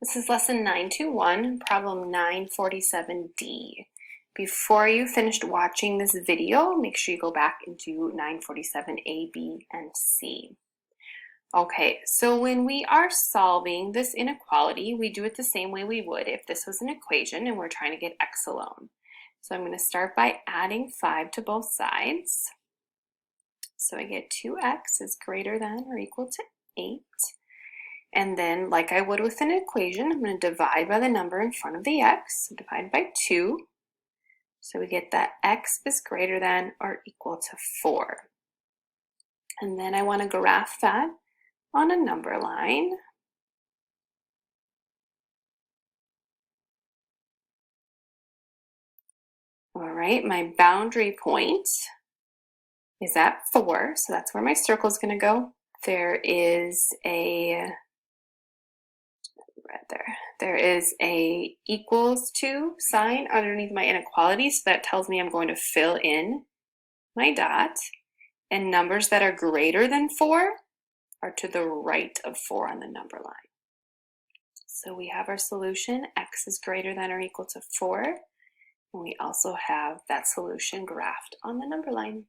This is lesson 921, problem 947D. Before you finished watching this video, make sure you go back into 947A, B, and C. Okay, so when we are solving this inequality, we do it the same way we would if this was an equation and we're trying to get x alone. So I'm going to start by adding 5 to both sides. So I get 2x is greater than or equal to 8. And then, like I would with an equation, I'm going to divide by the number in front of the x, so divide by 2. So we get that x is greater than or equal to 4. And then I want to graph that on a number line. All right, my boundary point is at 4, so that's where my circle is going to go. There is a equals to sign underneath my inequality, so that tells me I'm going to fill in my dot, and numbers that are greater than 4 are to the right of 4 on the number line. So we have our solution, x is greater than or equal to 4, and we also have that solution graphed on the number line.